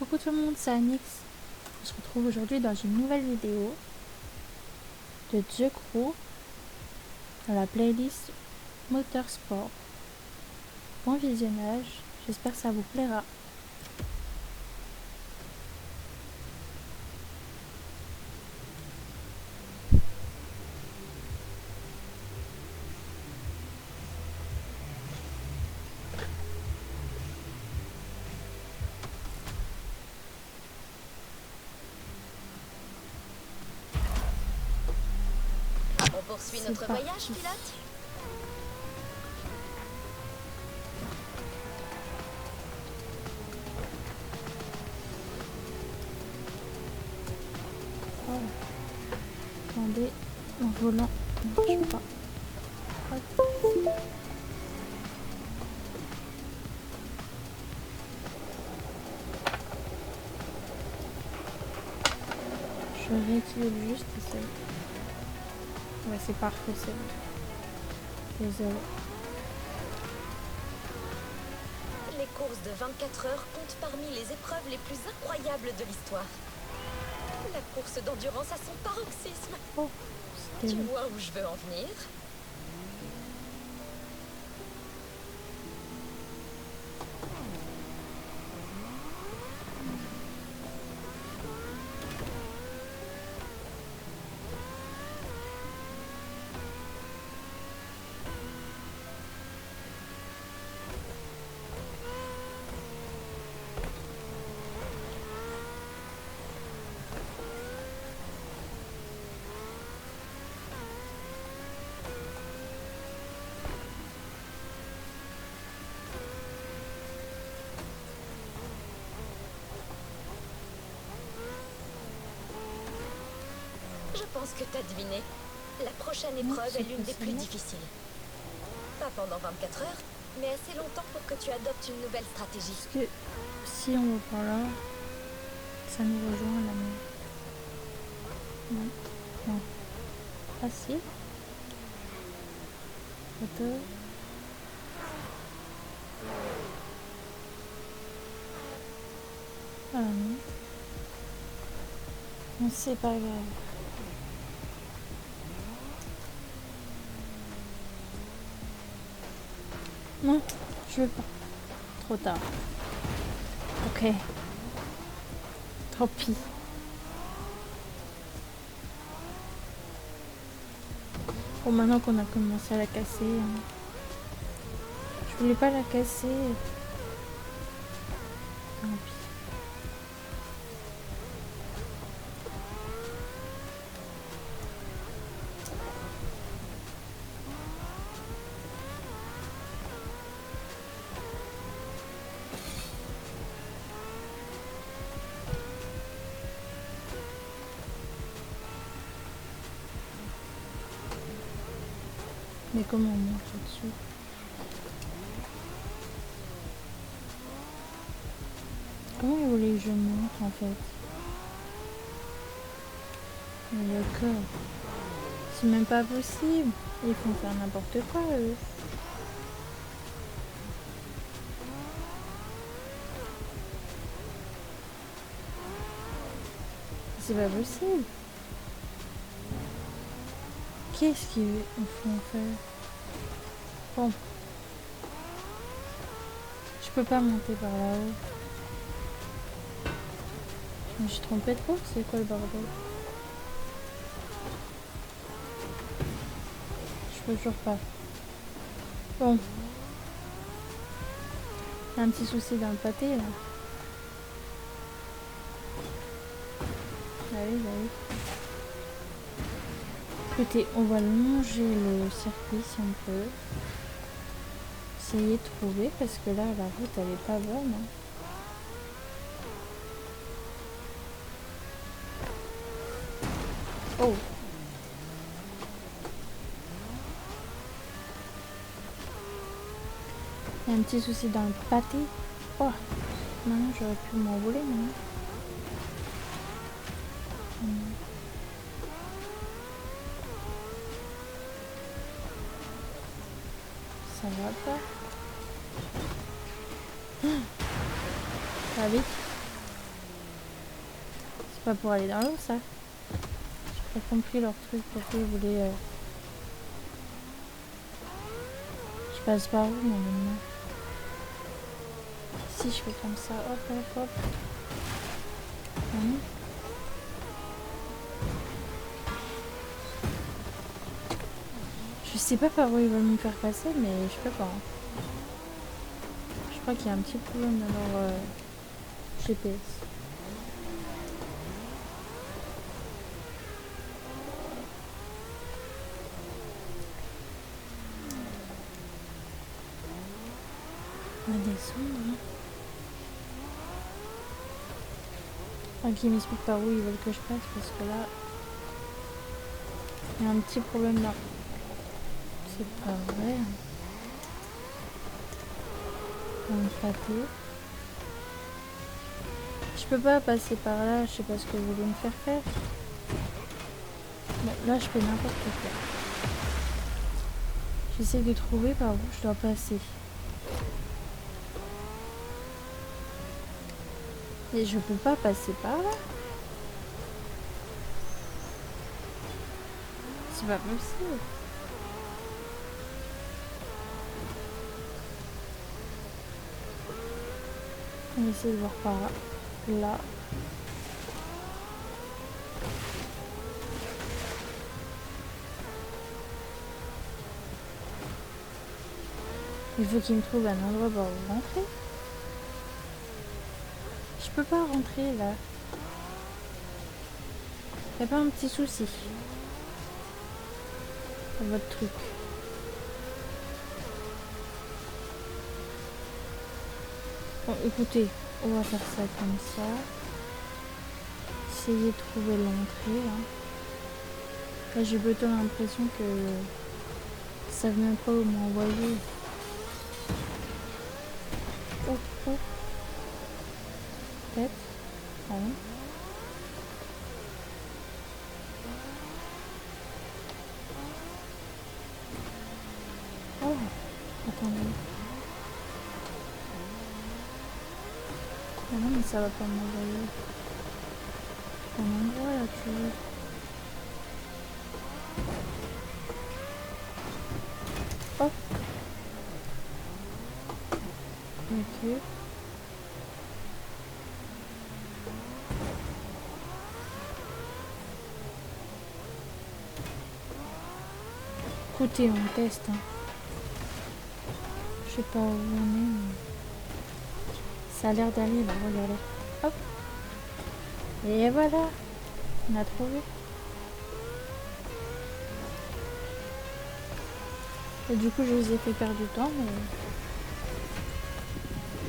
Coucou tout le monde, c'est Anix. On se retrouve aujourd'hui dans une nouvelle vidéo de The Crew dans la playlist Motorsport. Bon visionnage, j'espère que ça vous plaira. On poursuit notre voyage, pilote? Oh. Attendez, mon volant ne marche pas. Hop. Je rééquilibre juste ça. Ouais, c'est parfait, c'est bon. Désolé. Les courses de 24 heures comptent parmi les épreuves les plus incroyables de l'histoire. La course d'endurance à son paroxysme. Oh, Tu c'était lui. vois où je veux en venir? Je pense que t'as deviné. La prochaine épreuve est l'une des plus difficiles. Pas pendant 24 heures, mais assez longtemps pour que tu adoptes une nouvelle stratégie. Parce que si on va par là, ça nous rejoint là. Non. Non. Ah si. Photo. Ah non. Non, c'est pas grave. Non, je veux pas. Trop tard. Ok. Tant pis. Bon, maintenant qu'on a commencé à la casser, je voulais pas la casser. Tant pis. Mais comment on monte là-dessus? Comment vous voulez que je monte en fait? Mais d'accord. C'est même pas possible. Ils font faire n'importe quoi eux. C'est pas possible. Qu'est-ce qu'ils font faire? Bon. Je peux pas monter par là-haut. Je me suis trompée trop, c'est quoi le bordel? Je peux toujours pas. Bon. Il y a un petit souci dans le pâté là. Ah oui, bah oui. Écoutez, on va longer le circuit si on peut. Essayer de trouver parce que là la route elle est pas bonne. Hein. Oh. Il y a un petit souci dans le pâté. Oh. Maintenant j'aurais pu m'envoler maintenant. Ça va pas. Ah vite. C'est pas pour aller dans l'eau, ça. J'ai pas compris leur truc, pourquoi ils voulaient... Je passe par où, normalement? Si je fais comme ça, hop, hop, hop. Non. Je sais pas par où ils veulent me faire passer, mais je peux pas. Hein. Je crois qu'il y a un petit problème dans leur GPS. On va descendre. Hein. Enfin, qu'ils m'expliquent par où ils veulent que je passe, parce que là, il y a un petit problème là. C'est pas vrai. Un papier. Je peux pas passer par là, je sais pas ce que vous voulez me faire faire. Bon, là je fais n'importe quoi. J'essaie de trouver par où je dois passer. Mais je peux pas passer par là. C'est pas possible. On va essayer de voir par là. Là. Il faut qu'il me trouve un endroit pour rentrer. Je peux pas rentrer là. Y'a pas un petit souci. C'est votre truc. Bon, écoutez, on va faire ça comme ça. Essayer de trouver l'entrée. Hein. Là, j'ai plutôt l'impression que ça savent même pas où m'envoyer. Oh, oh. Peut-être. Ah non. Oh, attendez. Ah non, mais ça va pas m'envoyer. Un endroit là, tu veux. Hop. Ok. Écoutez, on teste. Hein. Je sais pas où on est, mais ça a l'air d'aller là, regardez. Hop. Et voilà. On a trouvé. Et du coup, je vous ai fait perdre du temps, mais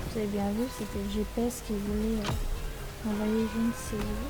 vous avez bien vu, c'était le GPS qui voulait envoyer je ne sais où.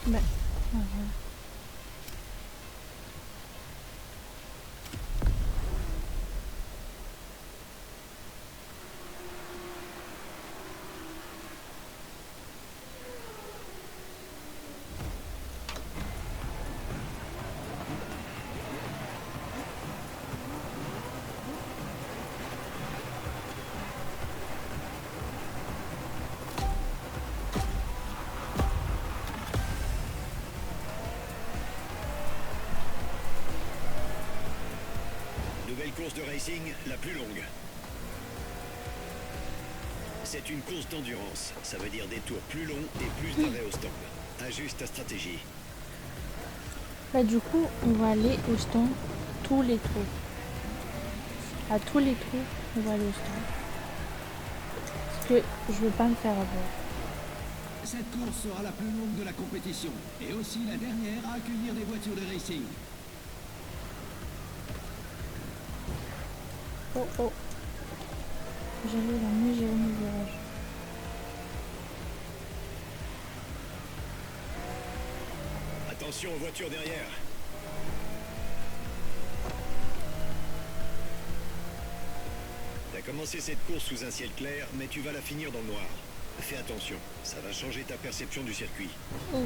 Bah, voilà. Nouvelle course de racing, la plus longue. C'est une course d'endurance. Ça veut dire des tours plus longs et plus d'arrêts au stop. Ajuste ta stratégie. Là, du coup, on va aller au stand tous les tours. À tous les tours, on va aller au stand. Parce que je veux pas me faire avoir. Cette course sera la plus longue de la compétition et aussi la dernière à accueillir des voitures de racing. Oh oh. J'allais la nuit, j'ai remis le virage. Attention aux voitures derrière. T'as commencé cette course sous un ciel clair, mais tu vas la finir dans le noir. Fais attention, ça va changer ta perception du circuit. Oh.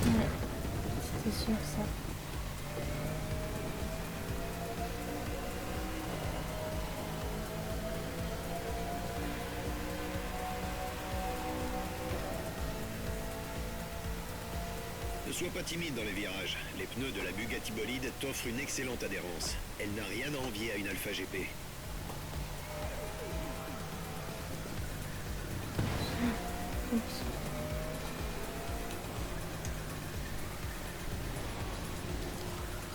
Ouais, c'était sûr ça. Ne sois pas timide dans les virages. Les pneus de la Bugatti Bolide t'offrent une excellente adhérence. Elle n'a rien à envier à une Alpha GP. Oups.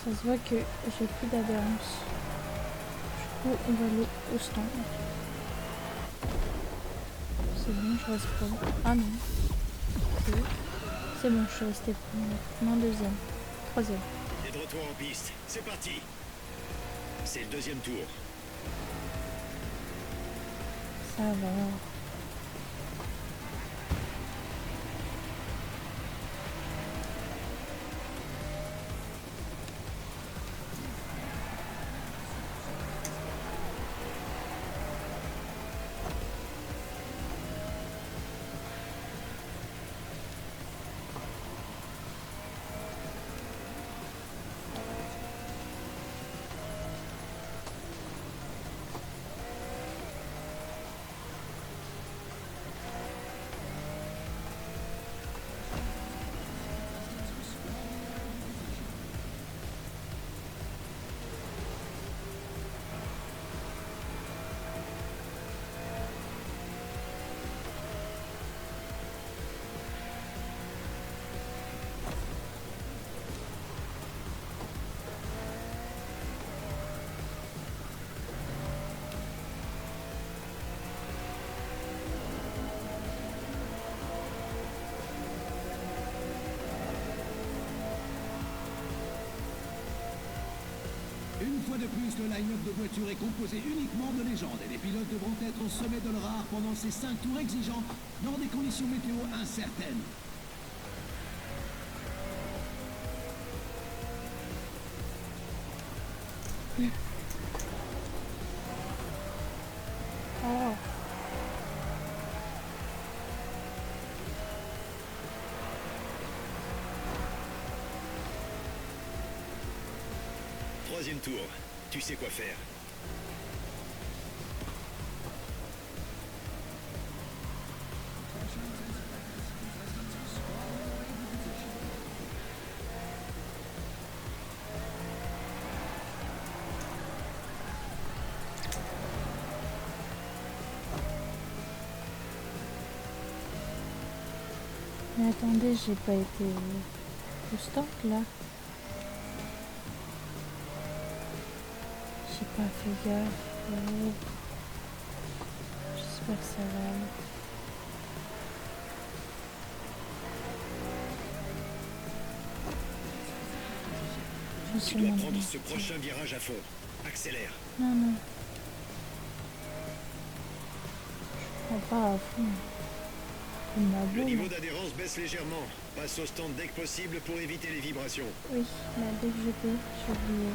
Ça se voit que j'ai plus d'adhérence. Du coup, on va aller au stand. C'est bon, je reste pas. Ah non. C'est bon, je suis restée première. Non, deuxième. Troisième. T'es de retour en piste. C'est parti. C'est le deuxième tour. Ça va. Une fois de plus, le line-up de voitures est composé uniquement de légendes et les pilotes devront être au sommet de leur art pendant ces 5 tours exigeants dans des conditions météo incertaines. Oh. Troisième tour. Tu sais quoi faire. Mais attendez, j'ai pas été au stock là. J'ai pas fait gaffe. Oh. J'espère que ça va aller. Je suis Tu dois mal prendre dans ce le prochain virage à fond. Accélère. Non, non. Je prends pas à fond. Il m'a Le beau, niveau là. d'adhérence baisse légèrement. Passe au stand dès que possible pour éviter les vibrations. Oui, là, dès que je peux, j'ai oublié.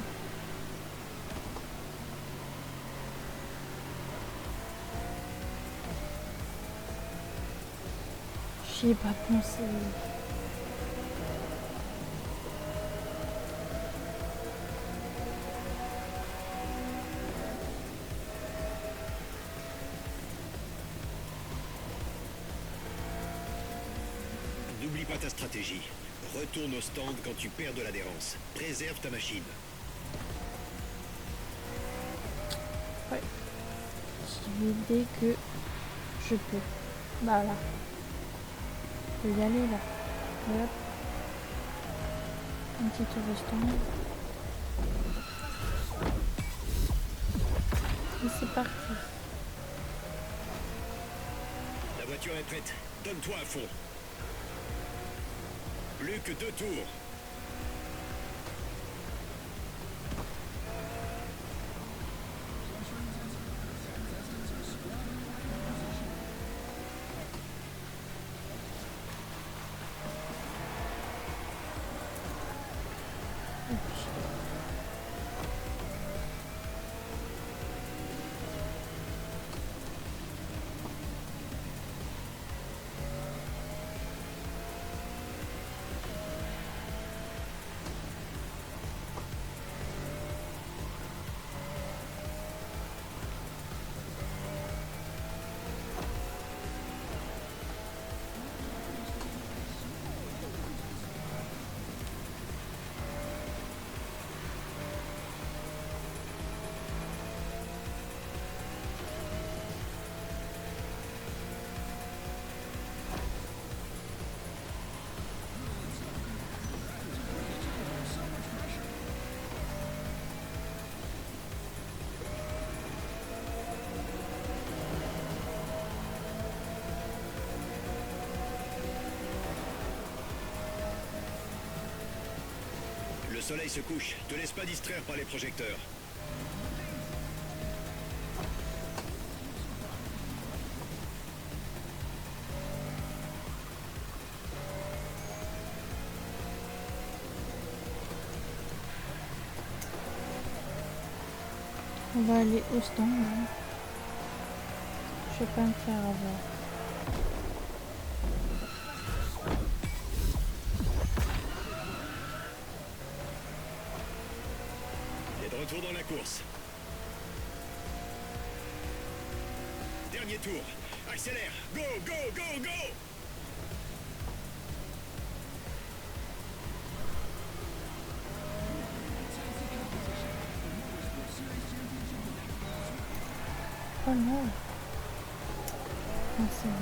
J'y ai pas pensé. N'oublie pas ta stratégie. Retourne au stand quand tu perds de l'adhérence. Préserve ta machine. Ouais. J'y vais dès que je peux. Bah là. Je peux y aller là. Hop. Un petit tour au stand. Et c'est parti. La voiture est prête. Donne-toi à fond. Plus que 2 tours. Le soleil se couche. Te laisse pas distraire par les projecteurs. On va aller au stand. Hein. Je vais pas me faire avoir. Et de retour dans la course. Dernier tour. Accélère. Go, go, go, go. Oh non. Ah, c'est bon.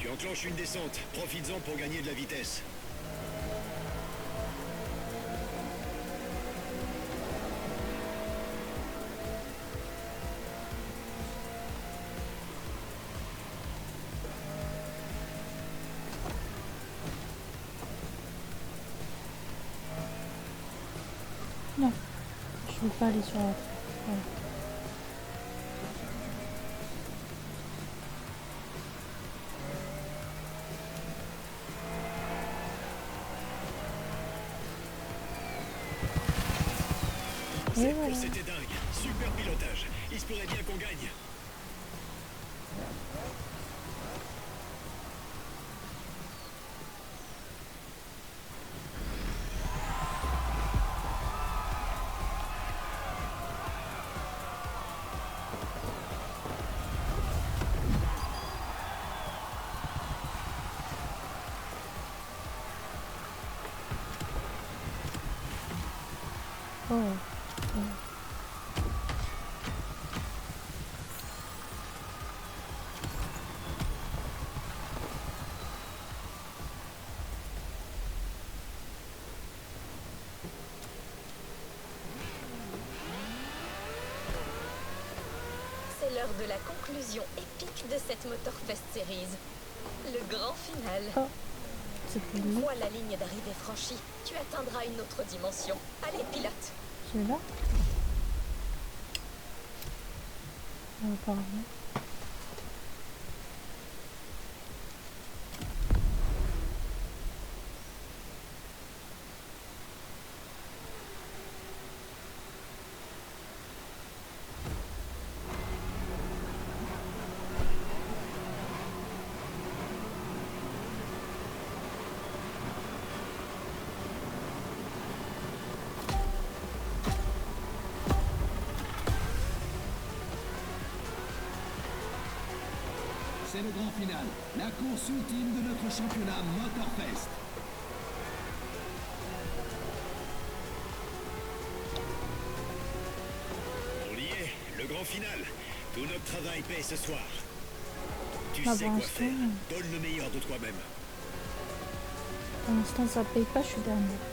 Tu enclenches une descente. Profites-en pour gagner de la vitesse. Non. Je veux pas aller sur la... Voilà. Et Cette voilà. course était dingue. Super pilotage. Il se pourrait bien qu'on gagne. Oh. Oh. C'est l'heure de la conclusion épique de cette Motorfest Series. Le grand final. Oh. C'est plus Une long. fois la ligne d'arrivée franchie, tu atteindras une autre dimension. Allez, pilote. Celui-là. Apparemment. c'est le grand final, la course ultime de notre championnat Motorfest. On y est, le grand final. Tout notre travail paie ce soir. Tu Bah, sais pour quoi l'instant, faire. Donne le meilleur de toi-même. pour l'instant, ça paye pas, je suis dernière.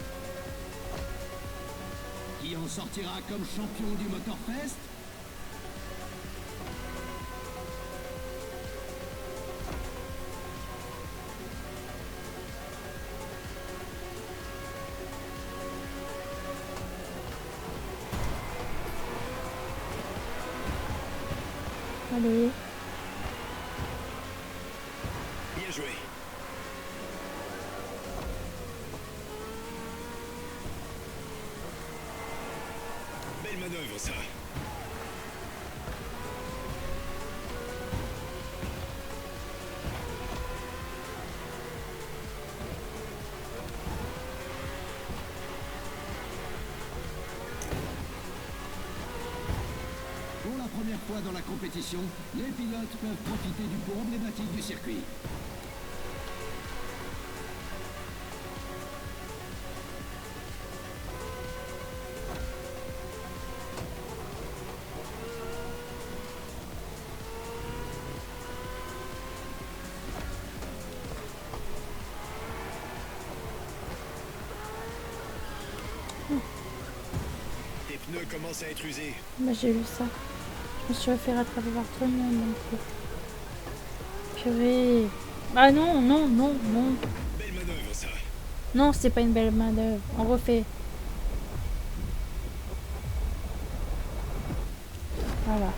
Qui en sortira comme champion du Motorfest? Allez, Bien joué. Belle manœuvre, ça. Pour la première fois dans la compétition, les pilotes peuvent profiter du pont emblématique du circuit. Tes pneus commencent à être usés. bah, j'ai vu ça. Je me suis fait rattraper par tout le monde. Donc... Purée. Ah non, non, non, non. Belle manœuvre, ça. Non, c'est pas une belle manœuvre. On refait. Voilà.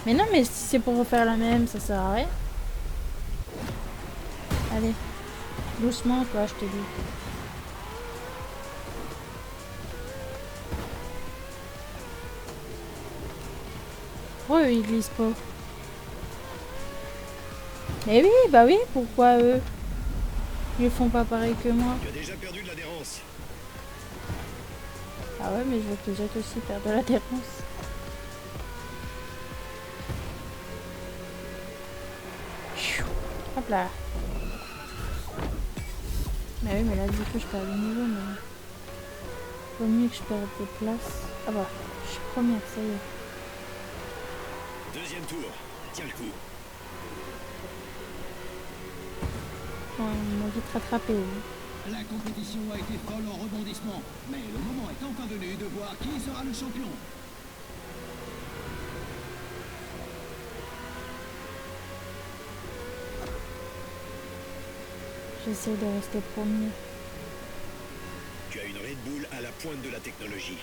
Mais non, mais si c'est pour refaire la même, ça sert à rien. Allez. Doucement, quoi, je te dis. Oh, ils glissent pas. Mais oui, bah oui, pourquoi eux ils font pas pareil que moi? Tu as déjà perdu de l'adhérence. Ah ouais, mais je veux que les autres aussi perdent de l'adhérence. Hop là. Mais oui, mais là, du coup, je perds du niveau, mais... Vaut mieux que je perde des places. Ah bah, je suis première, ça y est. Deuxième tour. Tiens le coup. Bon, ils m'ont vite rattrapé. La compétition a été folle en rebondissement, mais le moment est enfin venu de voir qui sera le champion. J'essaie de rester premier. Tu as une Red Bull à la pointe de la technologie.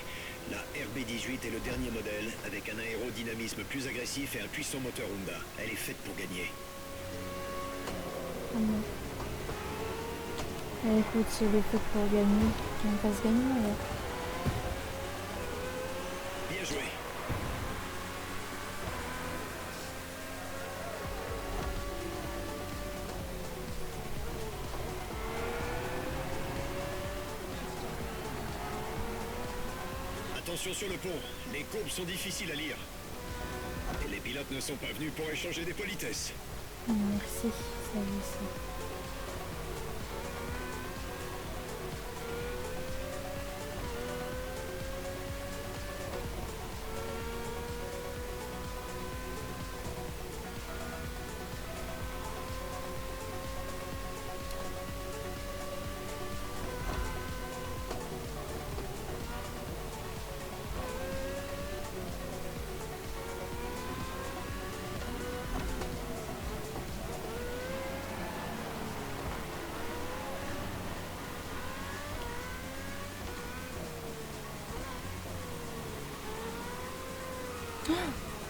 La RB18 est le dernier modèle, avec un aérodynamisme plus agressif et un puissant moteur Honda. Elle est faite pour gagner. Ah bon. Eh, écoute, si elle est faite pour gagner, qu'on me fasse gagner alors. Bien joué. Attention sur le pont, les courbes sont difficiles à lire. Et les pilotes ne sont pas venus pour échanger des politesses. Merci, ça y est, ça.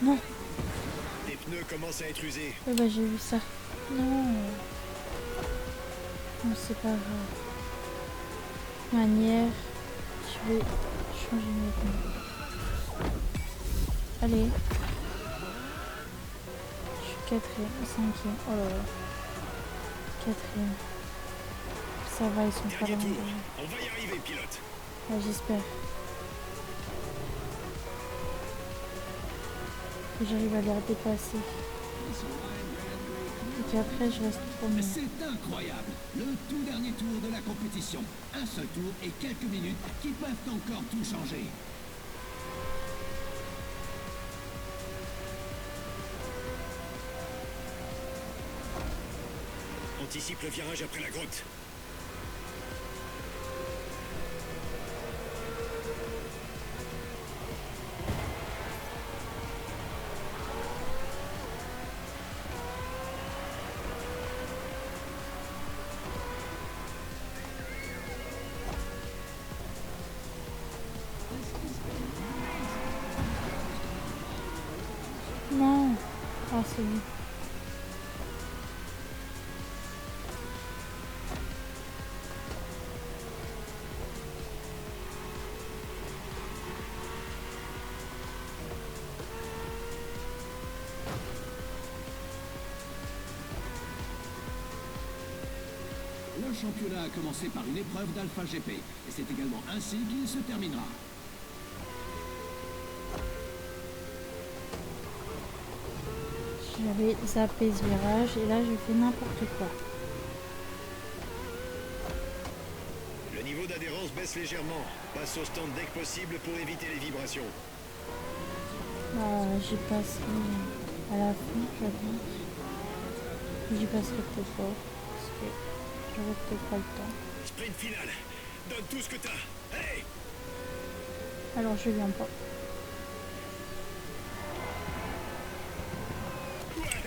Non, Tes pneus commencent à être usés. eh ben, j'ai vu ça. Non. Non, c'est pas grave. Manière, je vais changer mes pneus. Allez. Je suis quatrième, cinquième. Oh là là. Quatrième. Ça va, ils sont pas Dernier loin. tour. On va y arriver, pilote. Ah, j'espère. Que j'arrive à les dépasser. Et qu'après je reste promener. C'est incroyable. Le tout dernier tour de la compétition. Un seul tour et quelques minutes qui peuvent encore tout changer. Anticipe le virage après la grotte. Non. Ah, c'est bon. Le championnat a commencé par une épreuve d'Alpha GP. Et c'est également ainsi qu'il se terminera. J'avais zappé ce virage et là je fais n'importe quoi. Le niveau d'adhérence baisse légèrement. Passe au stand dès que possible pour éviter les vibrations. Ah, j'y passe à la fin, je pense. J'y passerai peut-être pas. Parce que j'aurai peut-être pas le temps. Sprint final. Donne tout ce que t'as. Hey! Alors je viens pas.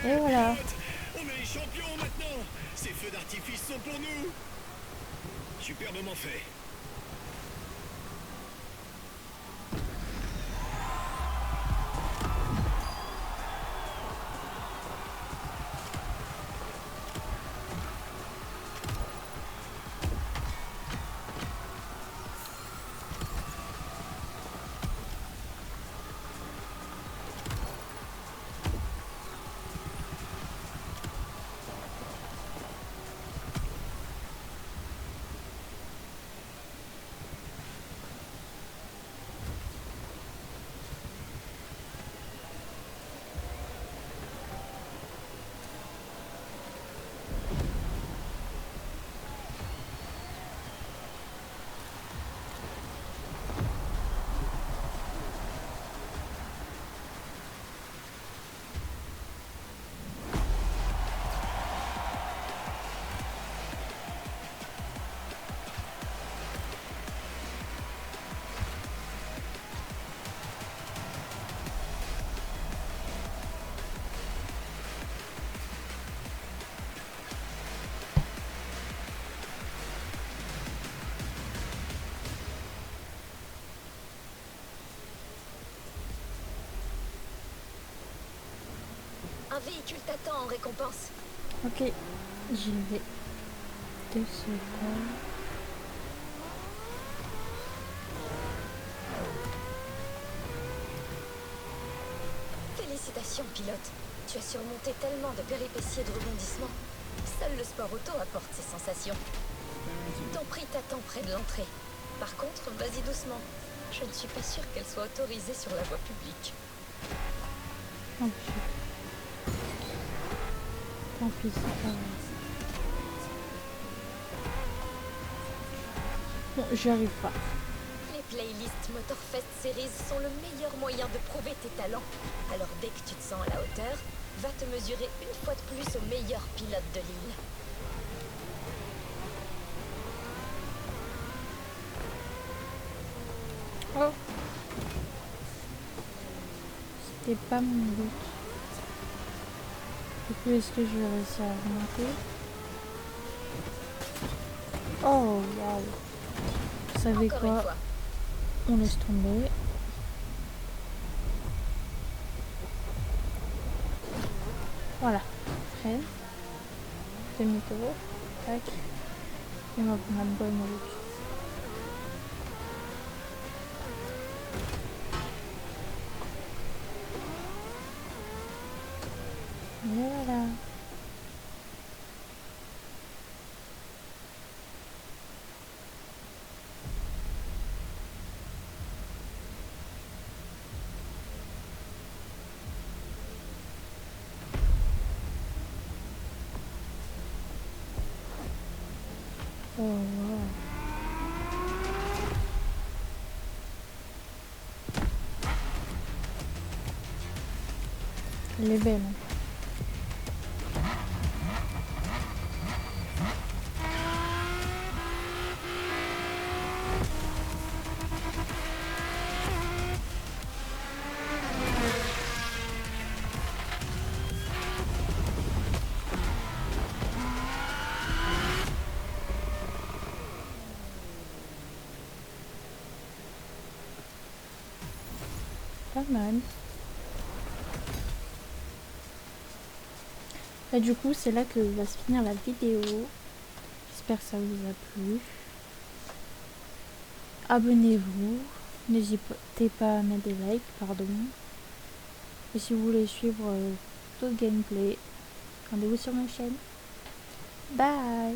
Et voilà. On est les champions maintenant. Ces feux d'artifice sont pour nous. Superbement fait. Un véhicule t'attend en récompense. Ok, j'y vais. 2 secondes. Félicitations, pilote. Tu as surmonté tellement de péripéties et de rebondissements. Seul le sport auto apporte ces sensations. Ton prix t'attend près de l'entrée. Par contre, vas-y doucement. Je ne suis pas sûre qu'elle soit autorisée sur la voie publique. Oh, putain. Tant pis, c'est pas grave. Bon, j'y arrive pas. Les playlists Motorfest Series sont le meilleur moyen de prouver tes talents. Alors dès que tu te sens à la hauteur, va te mesurer une fois de plus au meilleur pilote de l'île. Oh, c'était pas mon but. Du coup, est-ce que je vais réussir à remonter? Oh, waouh. Vous savez Encore une quoi? fois. On laisse tomber. Voilà. Freine. Demi-tour. Tac. Et on va prendre la bonne route. Et voilà. Oh, wow. Elle est belle. Hein. Pas mal. Et du coup, c'est là que va se finir la vidéo. J'espère que ça vous a plu. Abonnez-vous. N'hésitez pas à mettre des likes, pardon. Et si vous voulez suivre d'autres gameplays, rendez-vous sur ma chaîne. Bye!